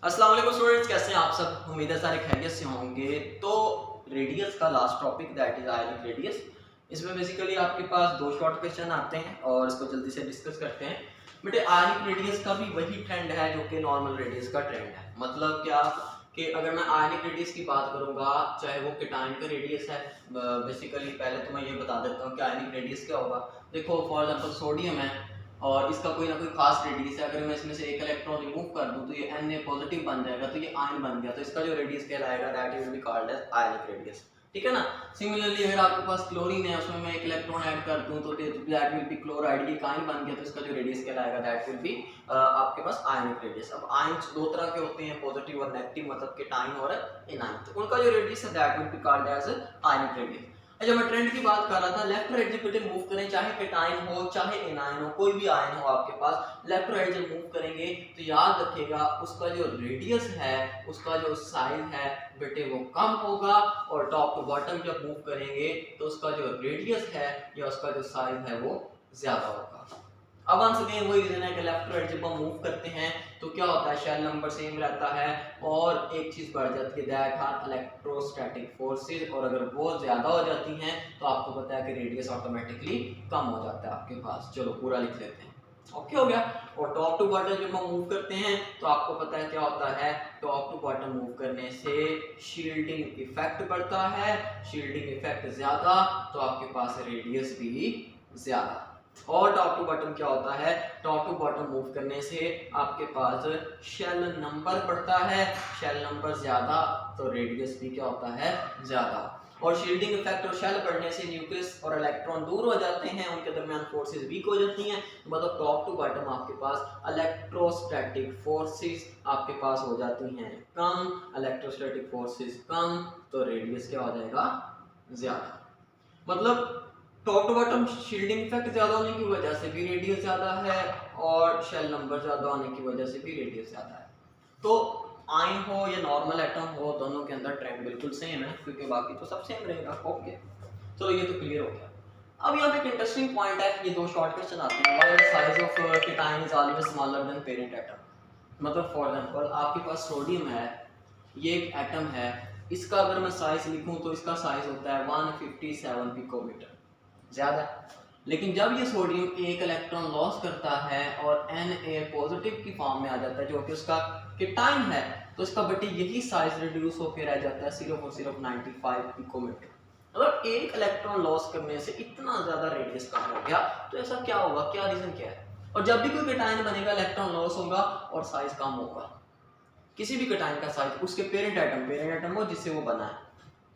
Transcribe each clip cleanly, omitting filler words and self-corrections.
अस्सलाम वालेकुम स्टूडेंट्स, कैसे हैं आप सब। उम्मीद है सारे खैरियत से होंगे। तो रेडियस का last topic that is ionic radius. इसमें बेसिकली आपके पास दो शॉर्ट क्वेश्चन आते हैं और इसको जल्दी से डिस्कस करते हैं। बेटे आयनिक रेडियस का भी वही ट्रेंड है जो कि नॉर्मल रेडियस का ट्रेंड है। मतलब क्या कि अगर मैं आयनिक रेडियस की बात करूंगा, चाहे वो कीटाइन का रेडियस है, बेसिकली पहले तो मैं ये बता देता हूँ कि आयनिक रेडियस क्या होगा। देखो फॉर एग्जांपल सोडियम है और इसका कोई ना कोई खास रेडियस है। अगर मैं इसमें से एक इलेक्ट्रॉन रिमूव कर दूं तो ये Na पॉजिटिव बन जाएगा, तो ये आयन बन गया। तो इसका जो रेडियस कहलाएगा that will be called as ionic radius. ठीक है ना। सिमिलरली अगर आपके पास क्लोरीन है, उसमें मैं एक इलेक्ट्रॉन ऐड कर दूं तो दैट विल बी क्लोराइड, ये आयन बन गया। तो इसका जो रेडियस कहलाएगा दैट विल बी आपके पास आयनिक रेडियस। अब आयन्स दो तरह के होते हैं, पॉजिटिव और नेगेटिव, मतलब कीटाइन और एनाइन। तो उनका जो रेडियस है that will be called as ionic radius. जब मैं ट्रेंड की बात कर रहा था, लेफ्ट राइट जब बेटे मूव करें, चाहे कीटाइन हो चाहे एनाइन हो, कोई भी आयन हो आपके पास, लेफ्ट राइट जब मूव करेंगे तो याद रखिएगा उसका जो रेडियस है, उसका जो साइज है बेटे वो कम होगा, और टॉप टू बॉटम जब मूव करेंगे तो उसका जो रेडियस है या उसका जो साइज है वो ज्यादा होगा। अब हम सकें वही रीजन है कि लेफ्ट राइट जब हम मूव करते हैं तो क्या होता है, शेल नंबर सेम रहता है और एक चीज बढ़ जाती है दैट आर इलेक्ट्रोस्टैटिक फोर्सेस, और अगर वो ज्यादा हो जाती हैं तो आपको पता है कि रेडियस ऑटोमेटिकली कम हो जाता है आपके पास। चलो पूरा लिख लेते हैं। ओके हो गया। और टॉप टू बॉटम जब हम मूव करते हैं तो आपको पता है क्या होता है, टॉप टू बॉटम मूव करने से शील्डिंग इफेक्ट बढ़ता है। शील्डिंग इफेक्ट ज्यादा तो आपके पास रेडियस भी ज्यादा। और टॉप टू बॉटम क्या होता है, टॉप टू बॉटम मूव करने से आपके पास शेल नंबर बढ़ता है। शेल नंबर ज्यादा तो रेडियस भी क्या होता है, ज्यादा। और शील्डिंग इफेक्ट और शेल बढ़ने से न्यूक्लियस और इलेक्ट्रॉन दूर हो जाते हैं, उनके दरमियान फोर्सेस वीक हो जाती हैं। मतलब टॉप टू बॉटम आपके पास इलेक्ट्रोस्टैटिक फोर्सेस आपके पास हो जाती हैं कम, इलेक्ट्रोस्टैटिक फोर्सेस कम तो रेडियस क्या हो जाएगा, ज्यादा। मतलब top to bottom shielding effect ज्यादा होने की वजह से भी रेडियस ज्यादा है और शेल नंबर ज्यादा होने की वजह से भी रेडियस ज्यादा है। तो आयन हो या नॉर्मल एटम हो, दोनों के अंदर ट्रेंड बिल्कुल सेम है, क्योंकि बाकी तो सब सेम रहेगा। ओके चलो ये तो क्लियर हो गया। अब यहाँ पे एक इंटरेस्टिंग पॉइंट है, ये दो शॉर्ट क्वेश्चन आते हैं। Why the size of cation is always smaller than parent atom. मतलब फॉर एग्जांपल आपके पास सोडियम है, ये एक एटम है, इसका अगर मैं साइज लिखूं तो इसका साइज होता है 157 पिकोमीटर, ज्यादा। लेकिन जब ये सोडियम एक इलेक्ट्रॉन लॉस करता है और Na पॉजिटिव की फॉर्म में आ जाता है जो कि उसका कीटाइन है, तो इसका बेटे यही साइज रिड्यूस होकर रह जाता है सिर्फ और सिर्फ 95 पिकोमीटर। मतलब एक इलेक्ट्रॉन लॉस करने से इतना ज्यादा रेडियस कम हो गया। तो ऐसा क्या होगा, क्या रीजन क्या है। और जब भी कोई कीटाइन बनेगा इलेक्ट्रॉन लॉस होगा और साइज कम होगा। किसी भी कीटाइन का साइज उसके पेरेंट एटम हो जिससे वो बना है,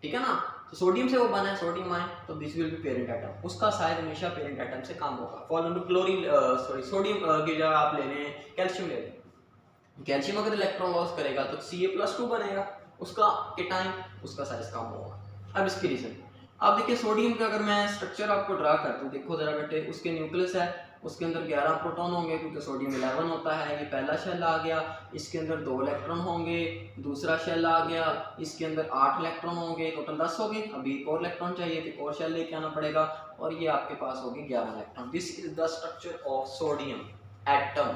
ठीक है ना। तो सोडियम से वो बना है, सोडियम आयन, तो this will be parent atom, उसका साइज हमेशा पेरेंट एटम से कम होगा। फॉर एग्जांपल क्लोरीन सोडियम की जगह आप ले लें कैल्शियम ले लें। कैल्शियम अगर इलेक्ट्रॉन लॉस करेगा तो Ca+2 बनेगा, उसका कीटाइन, उसका साइज कम होगा। अब इसकी रीजन, अब देखिए सोडियम का अगर मैं स्ट्रक्चर आपको ड्रा कर दूं, देखो जरा बेटे, उसके न्यूक्लियस है, उसके अंदर 11 प्रोटॉन होंगे क्योंकि सोडियम 11 होता है। ये पहला शेल आ गया, इसके अंदर 2 इलेक्ट्रॉन होंगे। दूसरा शेल आ गया, इसके अंदर 8 इलेक्ट्रॉन होंगे, टोटल 10 हो गए। अभी एक और इलेक्ट्रॉन चाहिए तो एक और शेल लेके आना पड़ेगा, और ये आपके पास होगी 11 electron. This is the structure of sodium atom.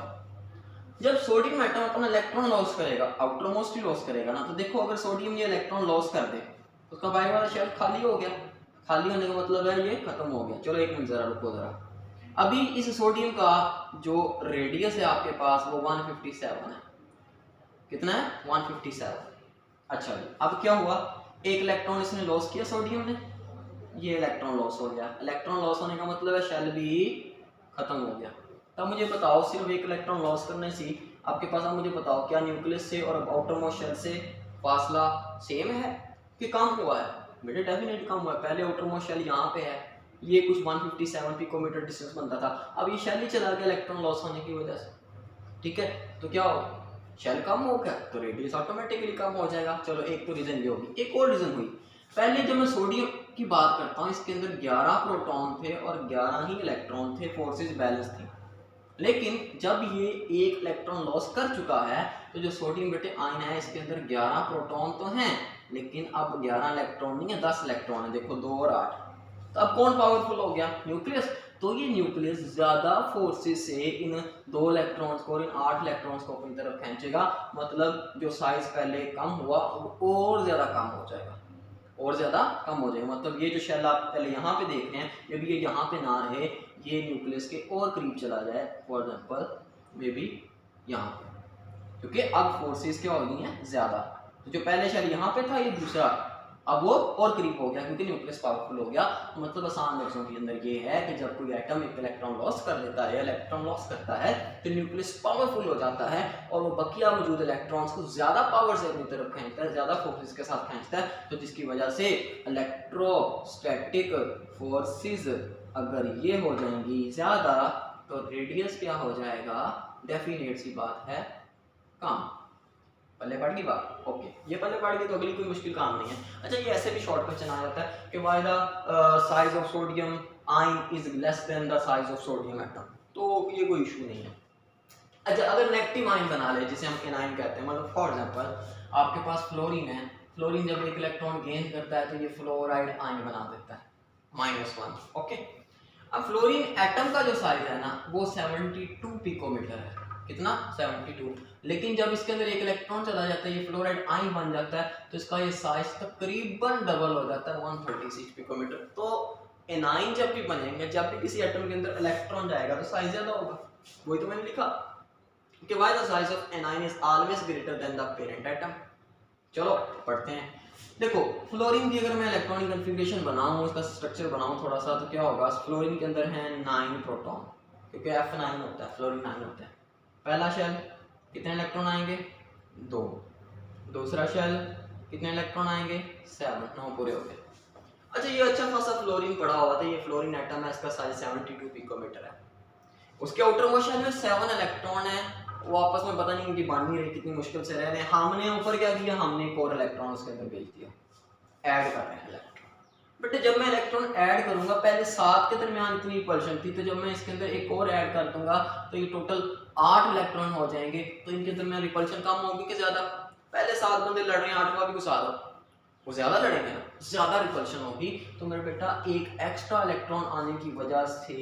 जब सोडियम एटम अपना इलेक्ट्रॉन लॉस करेगा, आउटर मोस्ट ही लॉस करेगा ना, तो देखो अगर सोडियम ये इलेक्ट्रॉन लॉस कर दे, उसका बाहर वाला शेल खाली हो गया। खाली होने का मतलब है ये खत्म हो गया। चलो एक मिनट जरा रुको जरा। अभी इस सोडियम का जो रेडियस है आपके पास वो 157 है। कितना है, 157। अच्छा जी, अब क्या हुआ, एक इलेक्ट्रॉन इसने लॉस किया सोडियम ने, ये इलेक्ट्रॉन लॉस हो गया। इलेक्ट्रॉन लॉस होने का मतलब है शेल भी खत्म हो गया। तब मुझे बताओ, सिर्फ एक इलेक्ट्रॉन लॉस करने से आपके पास, अब मुझे बताओ क्या न्यूक्लियस से और आउटर मोस्ट शेल से फासला सेम है कि कम हुआ है। बेटे डेफिनेटली कम हुआ है। पहले आउटर मोस्ट शेल यहाँ पे है, ये कुछ 157 पिकोमीटर डिस्टेंस बनता था, अब ये शेल ही चला गया इलेक्ट्रॉन लॉस होने की वजह से। ठीक है, तो क्या होगा, शेल कम हो गया तो रेडियस ऑटोमेटिकली कम हो जाएगा। चलो एक तो रीजन ये होगी। एक और रीजन हुई, पहले जब मैं सोडियम की बात करता हूँ, इसके अंदर 11 प्रोटॉन थे और 11 ही इलेक्ट्रॉन थे, फोर्सेस बैलेंस थी। लेकिन जब ये एक इलेक्ट्रॉन लॉस कर चुका है तो जो सोडियम बेटे आयन है, इसके अंदर 11 प्रोटॉन तो हैं, लेकिन अब 11 इलेक्ट्रॉन नहीं है, 10 इलेक्ट्रॉन है। देखो 2 और 8, तो अब कौन पावरफुल हो गया, न्यूक्लियस। तो ये न्यूक्लियस ज़्यादा फोर्सेस से इन 2 इलेक्ट्रॉन्स को और इन 8 इलेक्ट्रॉन्स को अपनी तरफ खींचेगा। मतलब जो साइज पहले कम हुआ वो और ज़्यादा कम हो जाएगा, और ज़्यादा कम हो जाएगा। मतलब ये जो शेल आप पहले यहाँ पे देख रहे हैं, मे बी ये यहाँ पे ना रहे, ये न्यूक्लियस के और करीब चला जाए, फॉर एग्जाम्पल मे बी यहाँ पे, क्योंकि अब फोर्सेस क्या हो गई हैं ज़्यादा। तो जो पहले शेल यहाँ पे था ये दूसरा, अब वो और करीब हो गया क्योंकि न्यूक्लियस पावरफुल हो गया। मतलब आसान लफ्जों के अंदर ये है कि जब कोई एटम एक इलेक्ट्रॉन लॉस कर लेता है, इलेक्ट्रॉन लॉस करता है, तो न्यूक्लियस पावरफुल हो जाता है और वो बकिया मौजूद इलेक्ट्रॉन्स को ज़्यादा पावर से अपनी तरफ खींचता है, ज़्यादा फोर्सेस के साथ खींचता है। तो जिसकी वजह से इलेक्ट्रोस्टैटिक फोर्सेस अगर ये हो जाएंगी ज़्यादा, तो रेडियस क्या हो जाएगा, डेफिनेट सी बात है, कम। पल्ले पड़ गई बात, ओके। ये पल्ले पड़ गई तो अगली कोई मुश्किल काम नहीं है। अच्छा, ये ऐसे भी शॉर्ट क्वेश्चन आ जाता है कि why the size of sodium ion is less than the size of sodium atom, तो ये कोई इशू नहीं है। अच्छा, अगर नेगेटिव आयन बना ले, जिसे हम एनायन कहते हैं, मतलब फॉर एग्जांपल आपके पास फ्लोरीन है, फ्लोरीन जब एक इलेक्ट्रॉन गेन करता है तो ये फ्लोराइड आयन बना देता है, -1, ओके। अब फ्लोरीन एटम का जो साइज है ना वो 72 पिकोमीटर है, कितना, 72। लेकिन जब इसके अंदर एक इलेक्ट्रॉन चला जाता है, ये फ्लोराइड आयन बन जाता है, तो इसका ये साइज तकरीबन डबल हो जाता है, 136 पिकोमीटर। तो एनाइन जब भी बनेंगे, जब भी किसी एटम के अंदर इलेक्ट्रॉन जाएगा तो साइज ज्यादा होगा। वही तो मैंने लिखा कि why the size of anion is always greater than the parent atom. चलो पढ़ते हैं। देखो, फ्लोरीन की अगर मैं इलेक्ट्रॉनिक कॉन्फ़िगरेशन बनाऊं, इसका स्ट्रक्चर बनाऊं थोड़ा सा, तो क्या होगा, फ्लोरीन के अंदर है 9 प्रोटॉन, क्योंकि F9 होता है, फ्लोरीन 9 होता है। पहला शेल कितने इलेक्ट्रॉन आएंगे, 2। दूसरा शेल कितने इलेक्ट्रॉन आएंगे, 7, 9 पूरे हो गए। अच्छा, ये अच्छा खासा फ्लोरीन पड़ा हुआ था, ये फ्लोरीन एटम है, इसका साइज 72 पिकोमीटर है। उसके आउटर मोशन में 7 इलेक्ट्रॉन है, वो आपस में पता नहीं उनकी बन नहीं रही, कितनी मुश्किल से रह रहे हैं। हमने ऊपर क्या किया, हमने एक और इलेक्ट्रॉन उसके अंदर भेज दिया, ऐड कर रहे हैं इलेक्ट्रॉन। बट जब मैं इलेक्ट्रॉन ऐड करूंगा, पहले 7 के दरमियान इतनी रिपल्शन थी, तो जब मैं इसके अंदर एक और ऐड कर दूंगा तो ये टोटल 8 इलेक्ट्रॉन हो जाएंगे। तो इनके दरमियान रिपल्शन कम होगी कि ज्यादा? पहले 7 बंदे लड़ रहे हैं, 8वां भी घुसा दो, वो ज्यादा लड़ेंगे ना, ज्यादा रिपल्शन होगी। तो मेरे बेटा एक एक्स्ट्रा इलेक्ट्रॉन आने की वजह से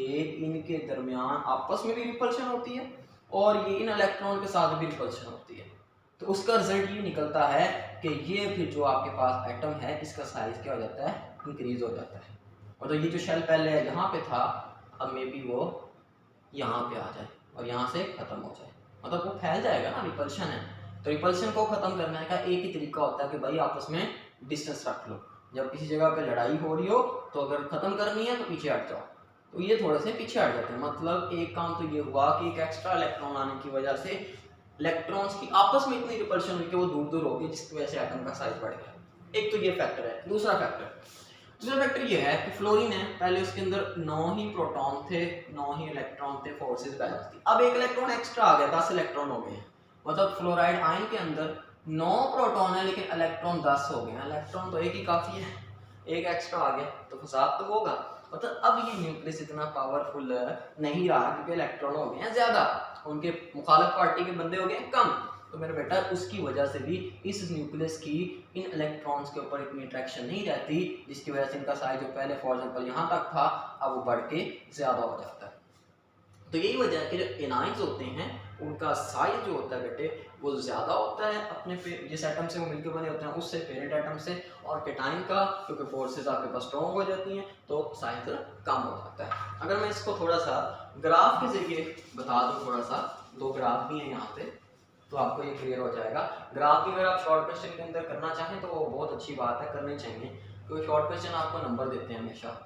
इनके दरमियान आपस में भी रिपल्शन होती है और ये इन इलेक्ट्रॉन के साथ भी रिपल्शन होती है। तो उसका रिजल्ट ये निकलता है कि ये फिर जो आपके पास एटम है, इसका साइज क्या हो जाता है, इंक्रीज हो जाता है। और तो ये जो शेल पहले यहाँ पे था, अब मे बी वो यहाँ पे आ जाए और यहाँ से खत्म हो जाए, मतलब वो फैल जाएगा ना, रिपल्शन है। तो रिपल्शन को खत्म करने का एक ही तरीका होता है कि भाई आपस में डिस्टेंस रख लो। जब किसी जगह पे लड़ाई हो रही हो तो अगर खत्म करनी है तो पीछे हट जाओ, तो ये थोड़े से पीछे हट जाते हैं। मतलब एक काम तो ये हुआ कि एक एक्स्ट्रा इलेक्ट्रॉन आने की वजह से इलेक्ट्रॉन्स की आपस में इतनी रिपल्शन हुई कि वो दूर दूर हो गई, जिसकी वजह से एटम का साइज बढ़ गया। एक तो ये फैक्टर है। दूसरा फैक्टर ये है कि फ्लोरीन है, पहले उसके अंदर 9 ही प्रोटॉन थे, 9 ही इलेक्ट्रॉन थे, फोर्सेस बैलेंस थी। अब एक इलेक्ट्रॉन एक्स्ट्रा आ गया, 10 इलेक्ट्रॉन हो गए हैं। मतलब फ्लोराइड आयन के अंदर 9 प्रोटॉन है लेकिन इलेक्ट्रॉन 10 हो गए हैं। इलेक्ट्रॉन तो एक ही काफी है, एक एक्स्ट्रा आ गया तो फसाद तो होगा। मतलब अब ये न्यूक्लियस इतना पावरफुल नहीं रहा क्योंकि इलेक्ट्रॉन हो गए हैं ज्यादा, उनके मुखालिफ पार्टी के बंदे हो गए हैं कम। तो मेरे बेटा उसकी वजह से भी इस न्यूक्लियस की इन इलेक्ट्रॉन्स के ऊपर इतनी अट्रैक्शन नहीं रहती, जिसकी वजह से इनका साइज जो पहले फॉर एग्जांपल यहाँ तक था, अब वो बढ़ के ज्यादा हो जाता है। तो यही वजह है कि जो एनाइंस होते हैं उनका साइज जो होता है बेटे वो ज़्यादा होता है अपने जिस एटम से वो मिलकर बने होते हैं उससे, पेरेंट एटम से। और कैटायन का क्योंकि फोर्सेस आपके पास स्ट्रॉन्ग हो जाती हैं तो साइज कम हो जाता है। अगर मैं इसको थोड़ा सा ग्राफ के जरिए बता दूँ, थोड़ा सा 2 ग्राफ भी हैं यहाँ पे, तो आपको ये क्लियर हो जाएगा। ग्राफ भी अगर आप शॉर्ट क्वेश्चन के अंदर करना चाहें तो वो बहुत अच्छी बात है, करनी चाहिए, क्योंकि शॉर्ट क्वेश्चन आपको नंबर देते हैं हमेशा।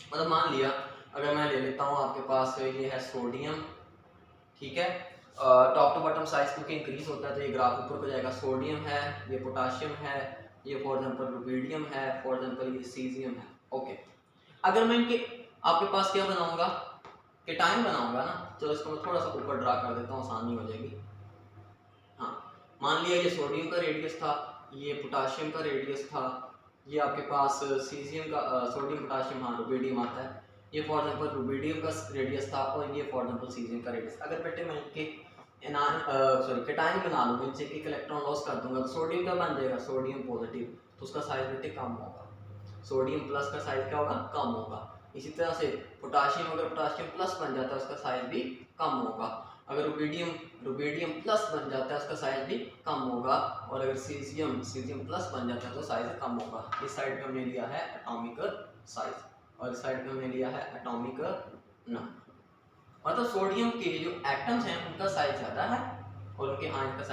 मतलब मान लिया अगर मैं ले लेता हूँ आपके पास ये है सोडियम, ठीक है, टॉप टू बॉटम साइज क्योंकि इंक्रीज होता है तो ये ग्राफ ऊपर को जाएगा। सोडियम है, ये पोटाशियम है, ये फॉर एग्जांपल रुबिडियम है, फॉर एग्जांपल ये सीजियम है, ओके। अगर मैं इनके आपके पास क्या बनाऊंगा, कैटायन बनाऊंगा ना, चलो इसको मैं थोड़ा सा ऊपर ड्रा कर देता हूँ, आसानी हो जाएगी। हाँ, मान लिया ये सोडियम का रेडियस था, ये पोटाशियम का रेडियस था, ये आपके पास सीजियम का सोडियम पोटाशियम, हाँ रुबिडियम आता है, ये फॉर एग्जांपल रुबिडियम का रेडियस था और ये फॉर एग्जांपल सीजियम का रेडियस। अगर बेटे मैं इनके कैटायन बना लूँगा, इनसे एक इलेक्ट्रॉन लॉस कर दूंगा तो सोडियम का बन जाएगा सोडियम पॉजिटिव, तो उसका साइज बेटे कम होगा। सोडियम प्लस का साइज क्या होगा, कम होगा। इसी तरह से पोटाशियम, अगर पोटाशियम प्लस बन जाता है उसका साइज भी कम होगा। अगर रुबीडियम प्लस बन जाता है उसका साइज भी कम होगा। और अगर सीजियम प्लस बन जाता है तो साइज कम होगा। इस साइड पे हमने लिया है एटॉमिक साइज और इस साइड पे हमने लिया है एटॉमिक नंबर। मतलब सोडियम के जो एटम्स हैं उनका साइज ज़्यादा है और उनके आयन का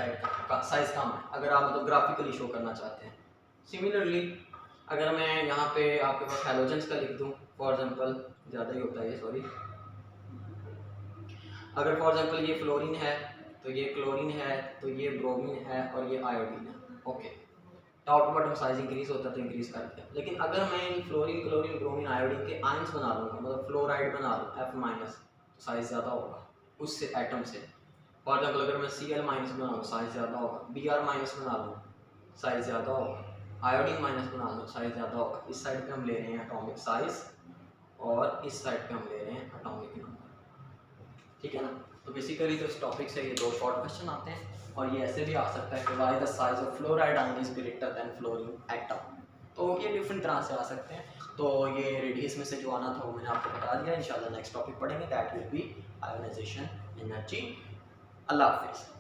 साइज कम है, अगर आप मतलब ग्राफिकली शो करना चाहते हैं। सिमिलरली अगर मैं यहाँ पे आपके पास हैलोजेंस का लिख दूँ, फॉर एग्जांपल ज़्यादा ही होता है ये, सॉरी, अगर फॉर एग्जांपल ये फ्लोरीन है तो ये क्लोरीन है, तो ये ब्रोमीन है और ये आयोडीन है। Okay, top to bottom size increase होता है तो इंक्रीज कर दिया। लेकिन अगर मैं इन फ्लोरीन, क्लोरीन, ब्रोमीन, आयोडीन के आयंस बना लूँगा, मतलब फ्लोराइड बना लूँ F-, तो साइज ज़्यादा होगा उससे एटम से। फॉर एग्जाम्पल अगर मैं Cl- बना लूँ साइज ज़्यादा होगा, Br- बना लूँ साइज ज़्यादा होगा, आयोडीन माइनस बना लूँ साइज ज़्यादा होगा। इस साइड पे हम ले रहे हैं एटॉमिक साइज और इस साइड पे हम ले रहे हैं एटॉमिक नंबर। ठीक है ना। तो बेसिकली तो इस टॉपिक से ये 2 शॉर्ट क्वेश्चन आते हैं और ये ऐसे भी आ सकता है कि why the size of fluoride ion is greater than fluorine atom. तो ये डिफरेंट तरह से आ सकते हैं। तो ये रेडियस में से जो आना था वो मैंने आपको बता दिया। इंशाल्लाह नेक्स्ट टॉपिक पढ़ेंगे, that will be ionisation energy. अल्लाह हाफिज़।